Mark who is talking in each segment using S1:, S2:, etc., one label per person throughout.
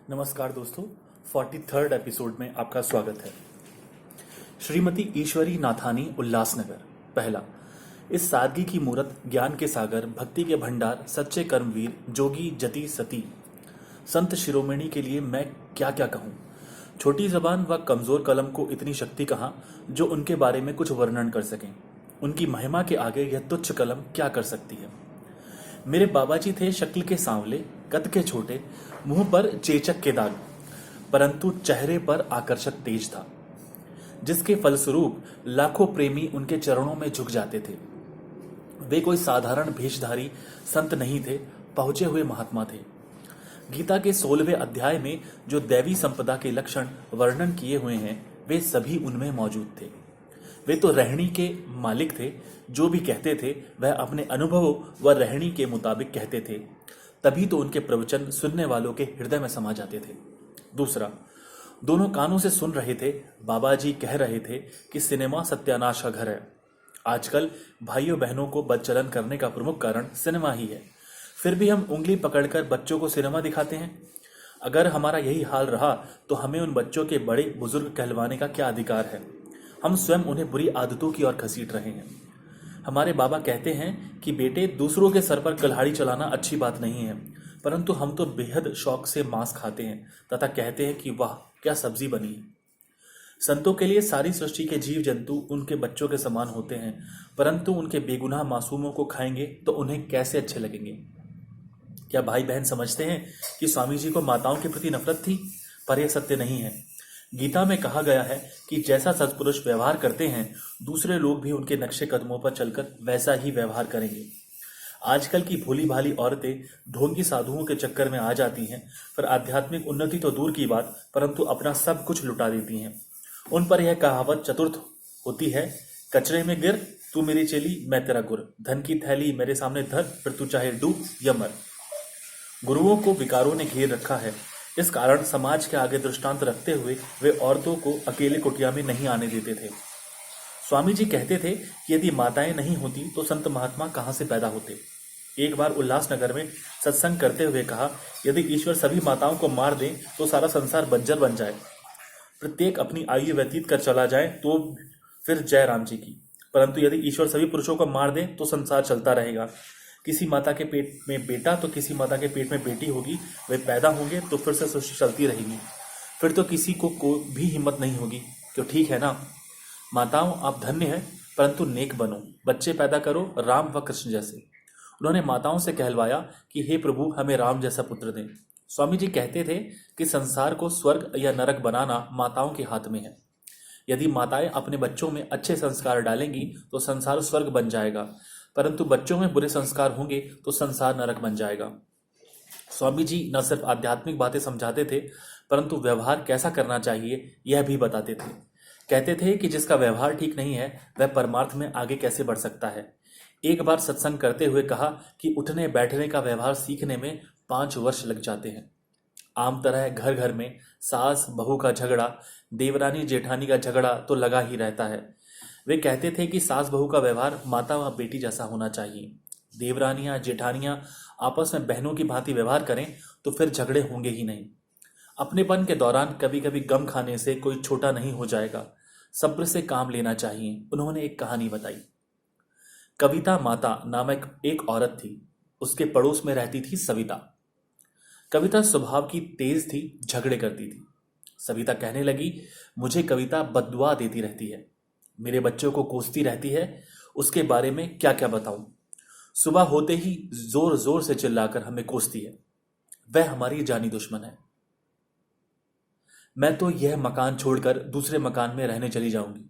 S1: नमस्कार दोस्तों, 43rd episode में आपका स्वागत है। श्रीमती ईश्वरी नाथानी, उल्लासनगर। पहला, इस सादगी की मूरत, ज्ञान के सागर, भक्ति के भंडार, सच्चे कर्मवीर, जोगी जति सती, संत शिरोमणि के लिए मैं क्या क्या कहूँ। छोटी जबान व कमजोर कलम को इतनी शक्ति कहाँ जो उनके बारे में कुछ वर्णन कर सकें। उनकी महिमा के आगे यह तुच्छ कलम क्या कर सकती है। मेरे बाबाजी थे शक्ल के सांवले, कद के छोटे, मुंह पर चेचक के दाग, परंतु चेहरे पर आकर्षक तेज था, जिसके फलस्वरूप लाखों प्रेमी उनके चरणों में झुक जाते थे। वे कोई साधारण भेषधारी संत नहीं थे, पहुंचे हुए महात्मा थे। गीता के 16वें अध्याय में जो दैवी संपदा के लक्षण वर्णन किए हुए हैं, वे सभी उनमें मौजूद थे। वे तो रहणी के मालिक थे। जो भी कहते थे वह अपने अनुभव व रहणी के मुताबिक कहते थे, तभी तो उनके प्रवचन सुनने वालों के हृदय में समा जाते थे। दूसरा, दोनों कानों से सुन रहे थे, बाबा जी कह रहे थे कि सिनेमा सत्यानाश का घर है। आजकल भाइयों बहनों को बदचलन करने का प्रमुख कारण सिनेमा ही है। फिर भी हम उंगली पकड़कर बच्चों को सिनेमा दिखाते हैं। अगर हमारा यही हाल रहा तो हमें उन बच्चों के बड़े बुजुर्ग कहलवाने का क्या अधिकार है। हम स्वयं उन्हें बुरी आदतों की ओर घसीट रहे हैं। हमारे बाबा कहते हैं कि बेटे, दूसरों के सर पर कुल्हाड़ी चलाना अच्छी बात नहीं है, परंतु हम तो बेहद शौक से मांस खाते हैं तथा कहते हैं कि वाह क्या सब्जी बनी है। संतों के लिए सारी सृष्टि के जीव जंतु उनके बच्चों के समान होते हैं, परंतु उनके बेगुनाह मासूमों को खाएंगे तो उन्हें कैसे अच्छे लगेंगे। क्या भाई बहन समझते हैं कि स्वामी जी को माताओं के प्रति नफरत थी? पर यह सत्य नहीं है। गीता में कहा गया है कि जैसा सत्पुरुष व्यवहार करते हैं, दूसरे लोग भी उनके नक्शे कदमों पर चलकर वैसा ही व्यवहार करेंगे। आजकल की भोली भाली औरतें ढोंगी साधुओं के चक्कर में आ जाती हैं, पर आध्यात्मिक उन्नति तो दूर की बात, परंतु अपना सब कुछ लुटा देती हैं। उन पर यह कहावत चतुर्थ होती है, कचरे में गिर तू मेरी चेली, मैं तेरा गुर। धन की थैली मेरे सामने धर, फिर तू चाहे डूब या मर। गुरुओं को विकारों ने घेर रखा है। इस कारण समाज के आगे दृष्टांत रखते हुए वे औरतों को अकेले कुटिया में नहीं आने देते थे। स्वामी जी कहते थे कि यदि माताएं नहीं होती तो संत महात्मा कहां से पैदा होते। एक बार उल्लासनगर में सत्संग करते हुए कहा, यदि ईश्वर सभी माताओं को मार दे तो सारा संसार बंजर बन जाए। प्रत्येक अपनी आयु व्यतीत कर चला जाए तो फिर जय राम जी की। परंतु यदि ईश्वर सभी पुरुषों को मार दे तो संसार चलता रहेगा। किसी माता के पेट में बेटा तो किसी माता के पेट में बेटी होगी। वे पैदा होंगे तो फिर से सृष्टि चलती रहेगी। फिर तो किसी को भी हिम्मत नहीं होगी। क्यों, ठीक है ना? माताओं, आप धन्य हैं, परंतु नेक बनो, बच्चे पैदा करो राम व कृष्ण जैसे। उन्होंने माताओं से कहलवाया कि हे प्रभु, हमें राम जैसा पुत्र दें। स्वामी जी कहते थे कि संसार को स्वर्ग या नरक बनाना माताओं के हाथ में है। यदि माताएं अपने बच्चों में अच्छे संस्कार डालेंगी तो संसार स्वर्ग बन जाएगा, परंतु बच्चों में बुरे संस्कार होंगे तो संसार नरक बन जाएगा। स्वामी जी न सिर्फ आध्यात्मिक बातें समझाते थे, परंतु व्यवहार कैसा करना चाहिए यह भी बताते थे। कहते थे कि जिसका व्यवहार ठीक नहीं है वह परमार्थ में आगे कैसे बढ़ सकता है। एक बार सत्संग करते हुए कहा कि उठने बैठने का व्यवहार सीखने में 5 वर्ष लग जाते हैं। आम तरह घर घर में सास बहू का झगड़ा, देवरानी जेठानी का झगड़ा तो लगा ही रहता है। वे कहते थे कि सास बहू का व्यवहार माता व बेटी जैसा होना चाहिए। देवरानियां जेठानियां आपस में बहनों की भांति व्यवहार करें तो फिर झगड़े होंगे ही नहीं। अपनेपन के दौरान कभी कभी गम खाने से कोई छोटा नहीं हो जाएगा। सब्र से काम लेना चाहिए। उन्होंने एक कहानी बताई। कविता माता नामक एक औरत थी। उसके पड़ोस में रहती थी सविता। कविता स्वभाव की तेज थी, झगड़े करती थी। सविता कहने लगी, मुझे कविता बद्दुआ देती रहती है, मेरे बच्चों को कोसती रहती है, उसके बारे में क्या क्या बताऊं। सुबह होते ही जोर जोर से चिल्लाकर हमें कोसती है। वह हमारी जानी दुश्मन है। मैं तो यह मकान छोड़कर दूसरे मकान में रहने चली जाऊंगी।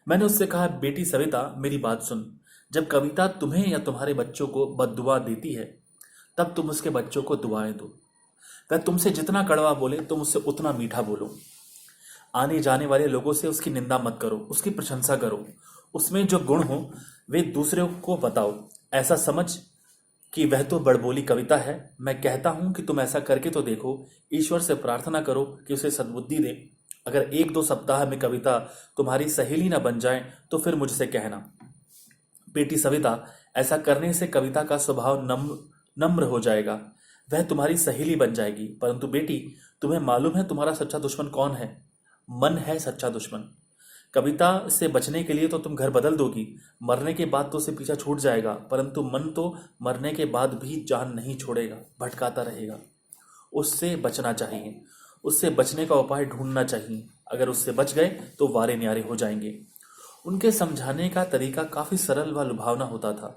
S1: मैंने उससे कहा, बेटी सविता, मेरी बात सुन। जब कविता तुम्हें या तुम्हारे बच्चों को बद्दुआ देती है तब तुम उसके बच्चों को दुआएं दो। वह तुमसे जितना कड़वा बोले तुम उससे उतना मीठा बोलो। आने जाने वाले लोगों से उसकी निंदा मत करो, उसकी प्रशंसा करो। उसमें जो गुण हो वे दूसरे को बताओ। ऐसा समझ कि वह तो बड़बोली कविता है। मैं कहता हूं कि तुम ऐसा करके तो देखो। ईश्वर से प्रार्थना करो कि उसे सद्बुद्धि दे। अगर 1-2 सप्ताह में कविता तुम्हारी सहेली ना बन जाए तो फिर मुझसे कहना। बेटी सविता, ऐसा करने से कविता का स्वभाव नम्र हो जाएगा। वह तुम्हारी सहेली बन जाएगी। परंतु बेटी, तुम्हें मालूम है तुम्हारा सच्चा दुश्मन कौन है? मन है सच्चा दुश्मन। कविता से बचने के लिए तो तुम घर बदल दोगी, मरने के बाद तो उसे पीछा छूट जाएगा, परंतु मन तो मरने के बाद भी जान नहीं छोड़ेगा, भटकाता रहेगा। उससे बचना चाहिए, उससे बचने का उपाय ढूंढना चाहिए। अगर उससे बच गए तो वारे न्यारे हो जाएंगे। उनके समझाने का तरीका काफी सरल व लुभावना होता था।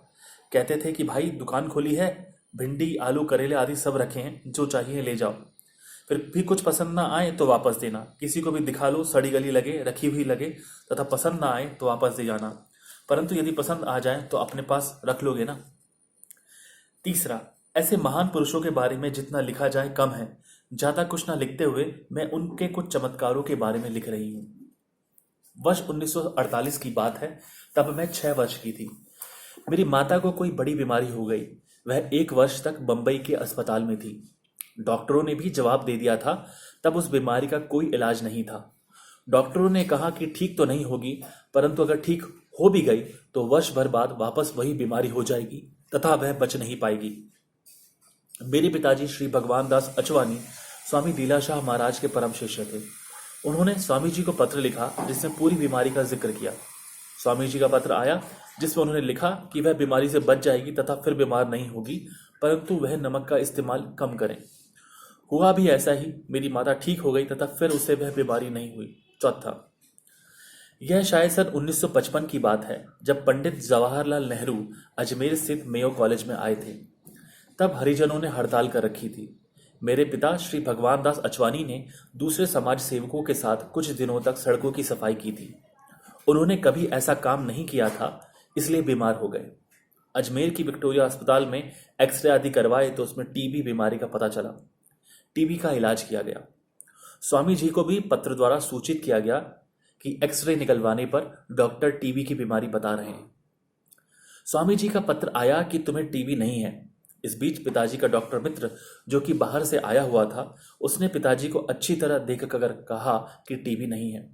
S1: कहते थे कि भाई, दुकान खोली है, भिंडी आलू करेले आदि सब रखे हैं, जो चाहिए ले जाओ। फिर भी कुछ पसंद ना आए तो वापस देना। किसी को भी दिखा लो, सड़ी गली लगे, रखी हुई लगे तथा पसंद ना आए तो वापस दे जाना। परंतु यदि पसंद आ जाए तो अपने पास रख लोगे ना। तीसरा, ऐसे महान पुरुषों के बारे में जितना लिखा जाए कम है। ज्यादा कुछ ना लिखते हुए मैं उनके कुछ चमत्कारों के बारे में लिख रही हूँ। वर्ष 1948 की बात है। तब मैं 6 वर्ष की थी। मेरी माता को कोई बड़ी बीमारी हो गई। वह 1 वर्ष तक बंबई के अस्पताल में थी। डॉक्टरों ने भी जवाब दे दिया था। तब उस बीमारी का कोई इलाज नहीं था। डॉक्टरों ने कहा कि ठीक तो नहीं होगी, परंतु अगर ठीक हो भी गई तो वर्ष भर बाद वापस वही बीमारी हो जाएगी तथा वह बच नहीं पाएगी। मेरे पिताजी श्री भगवान दास अचवानी स्वामी लीलाशाह महाराज के परम शिष्य थे। उन्होंने स्वामी जी को पत्र लिखा जिसमें पूरी बीमारी का जिक्र किया। स्वामी जी का पत्र आया जिसमें उन्होंने लिखा कि वह बीमारी से बच जाएगी तथा फिर बीमार नहीं होगी, परंतु वह नमक का इस्तेमाल कम करें। हुआ भी ऐसा ही। मेरी माता ठीक हो गई तथा फिर उसे वह बीमारी नहीं हुई। चौथा, यह शायद सन 1955 की बात है, जब पंडित जवाहरलाल नेहरू अजमेर स्थित मेयो कॉलेज में आए थे। तब हरिजनों ने हड़ताल कर रखी थी। मेरे पिता श्री भगवान दास अचवानी ने दूसरे समाज सेवकों के साथ कुछ दिनों तक सड़कों की सफाई की थी। उन्होंने कभी ऐसा काम नहीं किया था, इसलिए बीमार हो गए। अजमेर की विक्टोरिया अस्पताल में एक्सरे आदि करवाए तो उसमें टीबी बीमारी का पता चला। टीबी का इलाज किया गया। स्वामी जी को भी पत्र द्वारा सूचित किया गया कि एक्सरे निकलवाने पर डॉक्टर टीबी की बीमारी बता रहे हैं। स्वामी जी का पत्र आया कि तुम्हें टीबी नहीं है। इस बीच पिताजी का डॉक्टर मित्र, जो कि बाहर से आया हुआ था, उसने पिताजी को अच्छी तरह देखकर कहा कि टीबी नहीं है।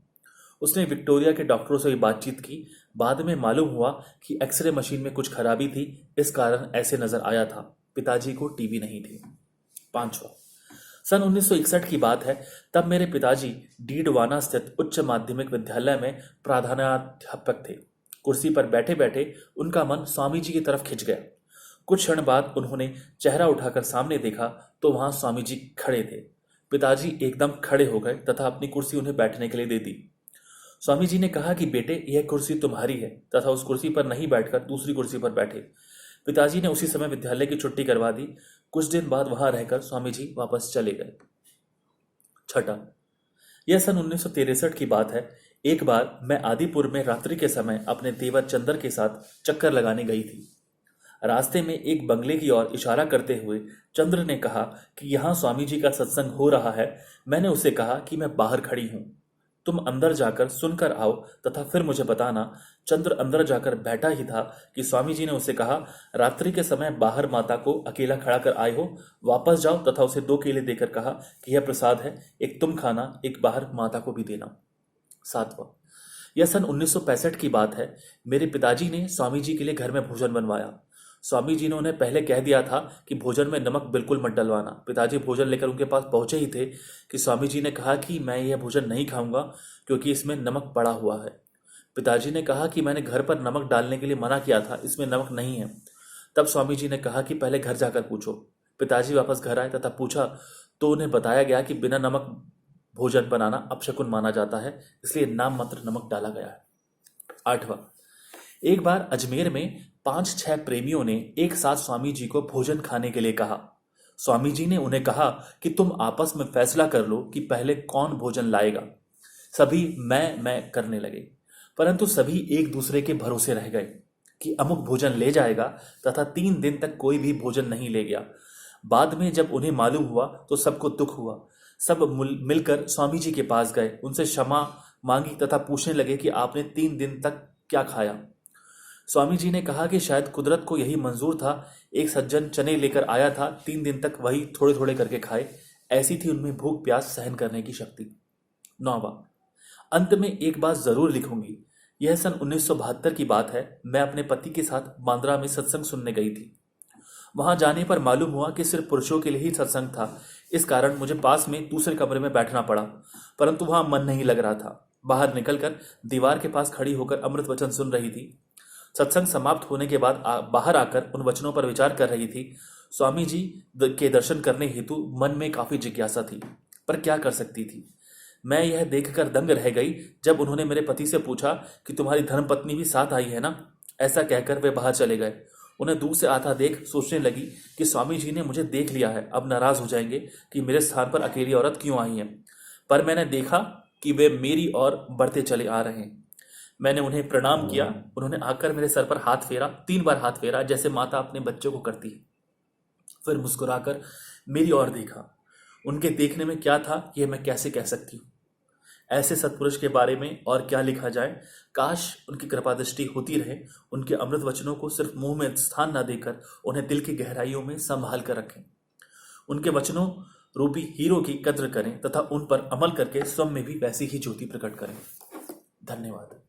S1: उसने विक्टोरिया के डॉक्टरों से भी बातचीत की। बाद में मालूम हुआ कि एक्सरे मशीन में कुछ खराबी थी, इस कारण ऐसे नजर आया था। पिताजी को टीबी नहीं थी। पांचवा, सन 1961 की बात है। तब मेरे पिताजी डीडवाना स्थित उच्च माध्यमिक विद्यालय में प्रधानाध्यापक थे। कुर्सी पर बैठे बैठे उनका मन स्वामी जी की तरफ खिंच गया। कुछ क्षण बाद उन्होंने चेहरा उठाकर सामने देखा तो वहां स्वामी जी खड़े थे। पिताजी एकदम खड़े हो गए तथा अपनी कुर्सी उन्हें बैठने के लिए दे दी। स्वामी जी ने कहा कि बेटे, यह कुर्सी तुम्हारी है, तथा उस कुर्सी पर नहीं बैठकर दूसरी कुर्सी पर बैठे। पिताजी ने उसी समय विद्यालय की छुट्टी करवा दी। कुछ दिन बाद वहां रहकर स्वामी जी वापस चले गए। छठा, यह सन 1963 की बात है। एक बार मैं आदिपुर में रात्रि के समय अपने देवर चंदर के साथ चक्कर लगाने गई थी। रास्ते में एक बंगले की ओर इशारा करते हुए चंद्र ने कहा कि यहाँ स्वामी जी का सत्संग हो रहा है। मैंने उसे कहा कि मैं बाहर खड़ी हूँ, तुम अंदर जाकर सुनकर आओ तथा फिर मुझे बताना। चंद्र अंदर जाकर बैठा ही था कि स्वामी जी ने उसे कहा, रात्रि के समय बाहर माता को अकेला खड़ा कर आए हो, वापस जाओ तथा उसे 2 केले देकर कहा कि यह प्रसाद है, एक तुम खाना, एक बाहर माता को भी देना। सातवां, यह सन 1965 की बात है। मेरे पिताजी ने स्वामी जी के लिए घर में भोजन बनवाया। स्वामी जी ने उन्हें पहले कह दिया था कि भोजन में नमक बिल्कुल मत डलवाना। पिताजी भोजन लेकर उनके पास पहुंचे ही थे कि स्वामी जी ने कहा कि मैं यह भोजन नहीं खाऊंगा क्योंकि इसमें नमक पड़ा हुआ है। पिताजी ने कहा कि मैंने घर पर नमक डालने के लिए मना किया था, इसमें नमक नहीं है। तब स्वामी जी ने कहा कि पहले घर जाकर पूछो। पिताजी वापस घर आए तथा पूछा तो उन्हें बताया गया कि बिना नमक भोजन बनाना अपशकुन माना जाता है, इसलिए नाम मात्र नमक डाला गया है। आठवां, एक बार अजमेर में 5-6 प्रेमियों ने एक साथ स्वामी जी को भोजन खाने के लिए कहा। स्वामी जी ने उन्हें कहा कि तुम आपस में फैसला कर लो कि पहले कौन भोजन लाएगा। सभी मैं करने लगे, परंतु सभी एक दूसरे के भरोसे रह गए कि अमुक भोजन ले जाएगा तथा 3 दिन तक कोई भी भोजन नहीं ले गया। बाद में जब उन्हें मालूम हुआ तो सबको दुख हुआ। सब मिलकर स्वामी जी के पास गए, उनसे क्षमा मांगी तथा पूछने लगे कि आपने 3 दिन तक क्या खाया। स्वामी जी ने कहा कि शायद कुदरत को यही मंजूर था। एक सज्जन चने लेकर आया था, 3 दिन तक वही थोड़े थोड़े करके खाए। ऐसी थी उनमें भूख प्यास सहन करने की शक्ति। 9वां, अंत में एक बात जरूर लिखूंगी। यह सन 1972 की बात है। मैं अपने पति के साथ बांद्रा में सत्संग सुनने गई थी। वहां जाने पर मालूम हुआ कि सिर्फ पुरुषों के लिए ही सत्संग था। इस कारण मुझे पास में दूसरे कमरे में बैठना पड़ा, परंतु वहां मन नहीं लग रहा था। बाहर निकलकर दीवार के पास खड़ी होकर अमृत वचन सुन रही थी। सत्संग समाप्त होने के बाद बाहर आकर उन वचनों पर विचार कर रही थी। स्वामी जी के दर्शन करने हेतु मन में काफी जिज्ञासा थी, पर क्या कर सकती थी। मैं यह देखकर दंग रह गई जब उन्होंने मेरे पति से पूछा कि तुम्हारी धर्मपत्नी भी साथ आई है ना। ऐसा कहकर वे बाहर चले गए। उन्हें दूर से आता देख सोचने लगी कि स्वामी जी ने मुझे देख लिया है, अब नाराज हो जाएंगे कि मेरे स्थान पर अकेली औरत क्यों आई है। पर मैंने देखा कि वे मेरी ओर बढ़ते चले आ रहे हैं। मैंने उन्हें प्रणाम किया। उन्होंने आकर मेरे सर पर हाथ फेरा, 3 बार हाथ फेरा, जैसे माता अपने बच्चों को करती है। फिर मुस्कुराकर मेरी ओर देखा। उनके देखने में क्या था यह मैं कैसे कह सकती हूँ। ऐसे सत्पुरुष के बारे में और क्या लिखा जाए। काश उनकी कृपा दृष्टि होती रहे, उनके अमृत वचनों को सिर्फ मुंह में स्थान न देकर उन्हें दिल की गहराइयों में संभाल कर रखें। उनके वचनों रूपी हीरो की कद्र करें तथा उन पर अमल करके स्वयं में भी वैसी ही ज्योति प्रकट करें। धन्यवाद।